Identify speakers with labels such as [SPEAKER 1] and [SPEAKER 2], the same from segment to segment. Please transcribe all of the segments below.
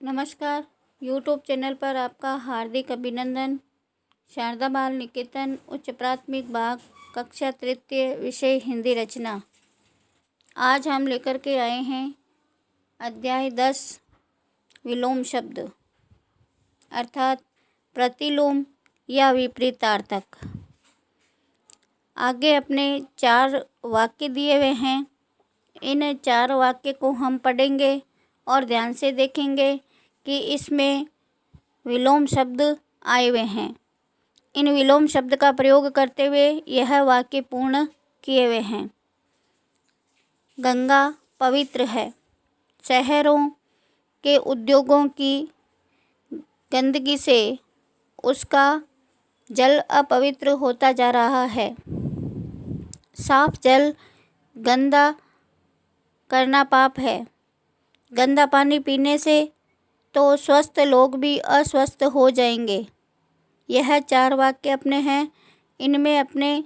[SPEAKER 1] नमस्कार। YouTube channel पर आपका हार्दिक अभिनंदन। शारदा बाल निकेतन उच्च प्राथमिक भाग कक्षा तृतीय विषय हिंदी रचना। आज हम लेकर के आए हैं अध्याय 10 विलोम शब्द अर्थात प्रतिलोम या विपरीतार्थक। आगे अपने 4 वाक्य दिए हुए हैं। इन 4 वाक्य को हम पढ़ेंगे और ध्यान से देखेंगे कि इसमें विलोम शब्द आए हुए हैं। इन विलोम शब्द का प्रयोग करते हुए यह वाक्य पूर्ण किए हुए हैं। गंगा पवित्र है। शहरों के उद्योगों की गंदगी से उसका जल अपवित्र होता जा रहा है। साफ जल गंदा करना पाप है। गंदा पानी पीने से तो स्वस्थ लोग भी अस्वस्थ हो जाएंगे। यह 4 वाक्य अपने हैं। इनमें अपने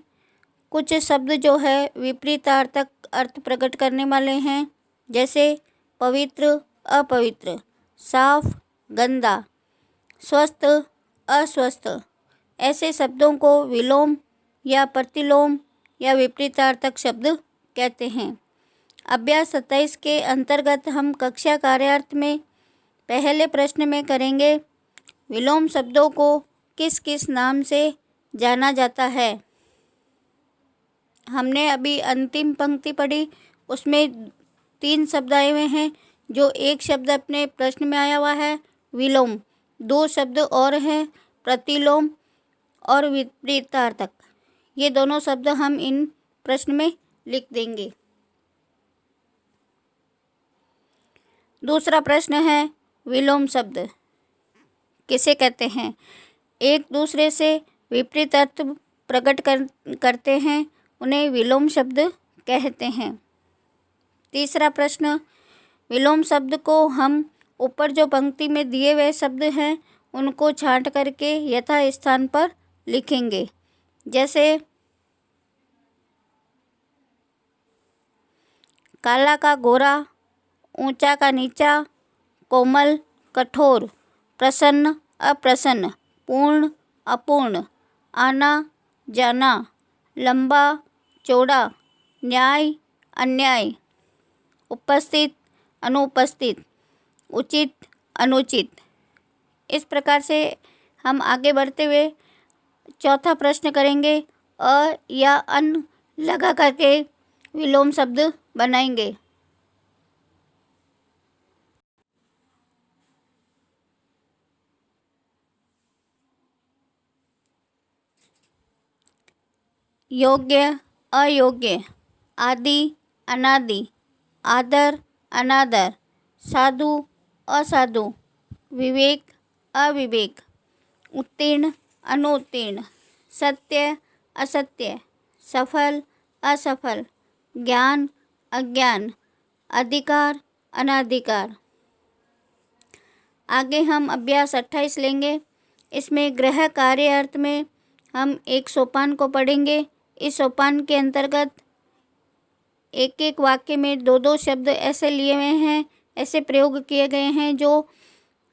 [SPEAKER 1] कुछ शब्द जो है विपरीतार्थक अर्थ प्रकट करने वाले हैं, जैसे पवित्र अपवित्र, साफ गंदा, स्वस्थ अस्वस्थ। ऐसे शब्दों को विलोम या प्रतिलोम या विपरीतार्थक शब्द कहते हैं। अभ्यास 27 के अंतर्गत हम कक्षा कार्यार्थ में पहले प्रश्न में करेंगे, विलोम शब्दों को किस किस नाम से जाना जाता है। हमने अभी अंतिम पंक्ति पढ़ी, उसमें 3 शब्द आए हुए हैं। जो एक शब्द अपने प्रश्न में आया हुआ है विलोम, 2 शब्द और हैं प्रतिलोम और विपरीतार्थक। ये दोनों शब्द हम इन प्रश्न में लिख देंगे। दूसरा प्रश्न है, विलोम शब्द किसे कहते हैं। एक दूसरे से विपरीत अर्थ प्रकट करते हैं, उन्हें विलोम शब्द कहते हैं। तीसरा प्रश्न, विलोम शब्द को हम ऊपर जो पंक्ति में दिए हुए शब्द हैं उनको छांट करके यथा स्थान पर लिखेंगे। जैसे काला का गोरा, ऊंचा का नीचा, कोमल कठोर, प्रसन्न अप्रसन्न, पूर्ण अपूर्ण, आना जाना, लंबा चौड़ा, न्याय अन्याय, उपस्थित अनुपस्थित, उचित अनुचित। इस प्रकार से हम आगे बढ़ते हुए चौथा प्रश्न करेंगे। अ या अन लगा करके विलोम शब्द बनाएंगे। योग्य अयोग्य, आदि अनादि, आदर अनादर, साधु असाधु, विवेक अविवेक, उत्तीर्ण अनुत्तीर्ण, सत्य असत्य, सफल असफल, ज्ञान अज्ञान, अधिकार अनाधिकार। आगे हम अभ्यास 28 लेंगे। इसमें गृह कार्य अर्थ में हम एक सोपान को पढ़ेंगे। इस सोपान के अंतर्गत एक एक वाक्य में 2-2 शब्द ऐसे लिए हुए हैं, ऐसे प्रयोग किए गए हैं जो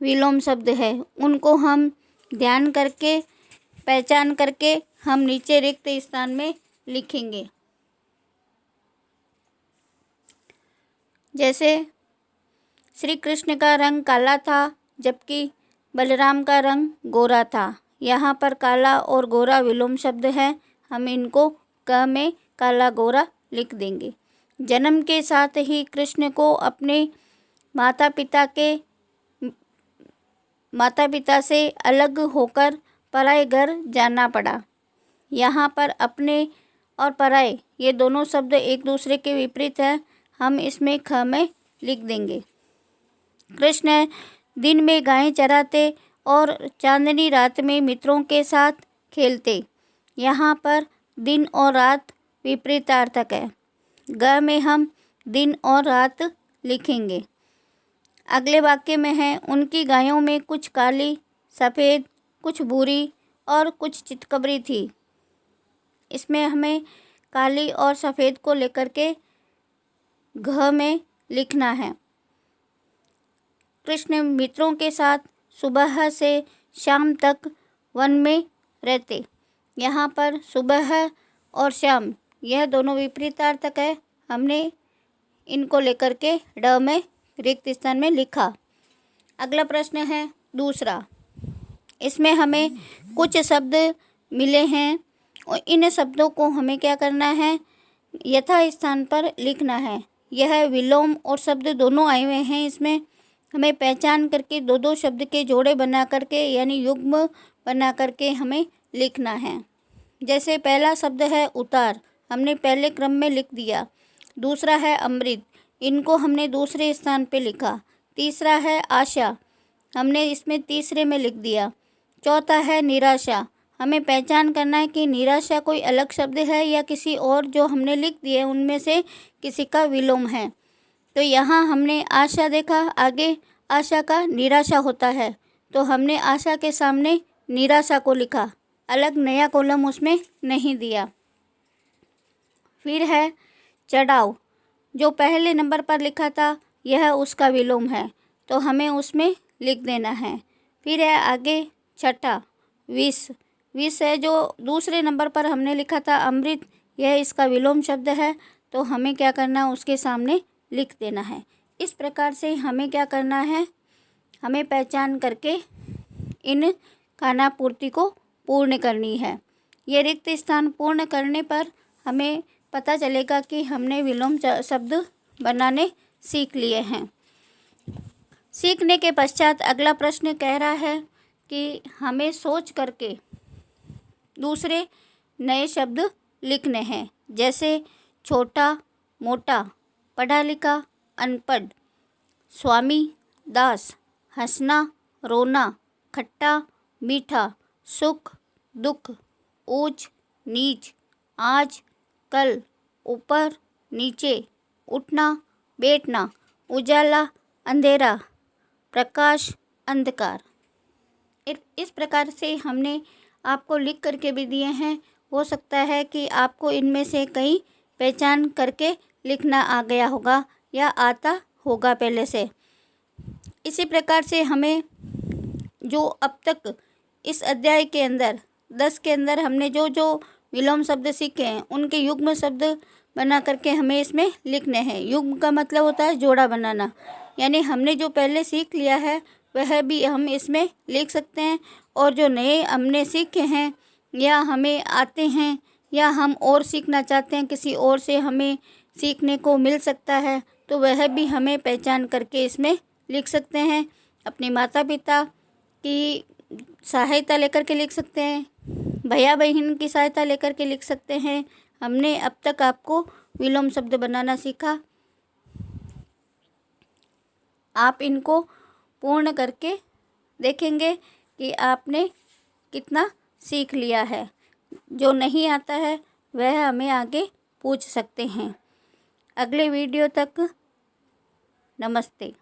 [SPEAKER 1] विलोम शब्द है। उनको हम ध्यान करके पहचान करके हम नीचे रिक्त स्थान में लिखेंगे। जैसे श्री कृष्ण का रंग काला था जबकि बलराम का रंग गोरा था। यहाँ पर काला और गोरा विलोम शब्द है। हम इनको क में काला गोरा लिख देंगे। जन्म के साथ ही कृष्ण को अपने माता पिता से अलग होकर पराए घर जाना पड़ा। यहाँ पर अपने और पराए ये दोनों शब्द एक दूसरे के विपरीत हैं। हम इसमें ख में लिख देंगे। कृष्ण दिन में गायें चराते और चांदनी रात में मित्रों के साथ खेलते। यहाँ पर दिन और रात विपरीतार्थक है। ग में हम दिन और रात लिखेंगे। अगले वाक्य में है, उनकी गायों में कुछ काली सफ़ेद, कुछ भूरी और कुछ चितकबरी थी। इसमें हमें काली और सफ़ेद को लेकर के घ में लिखना है। कृष्ण मित्रों के साथ सुबह से शाम तक वन में रहते। यहाँ पर सुबह और शाम यह दोनों विपरीतार्थक है। हमने इनको लेकर के ड में रिक्त स्थान में लिखा। अगला प्रश्न है दूसरा। इसमें हमें कुछ शब्द मिले हैं और इन शब्दों को हमें क्या करना है, यथा स्थान पर लिखना है। यह विलोम और शब्द दोनों आए हुए हैं। इसमें हमें पहचान करके दो दो शब्द के जोड़े बना करके यानी युग्म बना करके हमें लिखना है। जैसे पहला शब्द है उतार, हमने पहले क्रम में लिख दिया। दूसरा है अमृत, इनको हमने दूसरे स्थान पे लिखा। तीसरा है आशा, हमने इसमें तीसरे में लिख दिया। चौथा है निराशा, हमें पहचान करना है कि निराशा कोई अलग शब्द है या किसी और जो हमने लिख दिए उनमें से किसी का विलोम है। तो यहाँ हमने आशा देखा, आगे आशा का निराशा होता है तो हमने आशा के सामने निराशा को लिखा, अलग नया कॉलम उसमें नहीं दिया। फिर है चढ़ाव, जो पहले नंबर पर लिखा था यह उसका विलोम है तो हमें उसमें लिख देना है। फिर है आगे छठा विष, विष है जो दूसरे नंबर पर हमने लिखा था अमृत, यह इसका विलोम शब्द है तो हमें क्या करना है, उसके सामने लिख देना है। इस प्रकार से हमें क्या करना है, हमें पहचान करके इन खानापूर्ति को पूर्ण करनी है। ये रिक्त स्थान पूर्ण करने पर हमें पता चलेगा कि हमने विलोम शब्द बनाने सीख लिए हैं। सीखने के पश्चात अगला प्रश्न कह रहा है कि हमें सोच करके दूसरे नए शब्द लिखने हैं। जैसे छोटा मोटा, पढ़ा लिखा अनपढ़, स्वामी दास, हंसना रोना, खट्टा मीठा, सुख दुख, ऊंच नीच, आज कल, ऊपर नीचे, उठना बैठना, उजाला अंधेरा, प्रकाश अंधकार। इस प्रकार से हमने आपको लिख करके भी दिए हैं। हो सकता है कि आपको इनमें से कई पहचान करके लिखना आ गया होगा या आता होगा पहले से। इसी प्रकार से हमें जो अब तक इस अध्याय के अंदर 10 के अंदर हमने जो जो विलोम शब्द सीखे हैं उनके युग्म शब्द बना करके हमें इसमें लिखने हैं। युग्म का मतलब होता है जोड़ा बनाना, यानी हमने जो पहले सीख लिया है वह भी हम इसमें लिख सकते हैं और जो नए हमने सीखे हैं या हमें आते हैं या हम और सीखना चाहते हैं, किसी और से हमें सीखने को मिल सकता है तो वह भी हमें पहचान करके इसमें लिख सकते हैं। अपने माता पिता की सहायता लेकर के लिख सकते हैं, भैया बहन की सहायता लेकर के लिख सकते हैं। हमने अब तक आपको विलोम शब्द बनाना सीखा। आप इनको पूर्ण करके देखेंगे कि आपने कितना सीख लिया है। जो नहीं आता है वह हमें आगे पूछ सकते हैं। अगले वीडियो तक नमस्ते।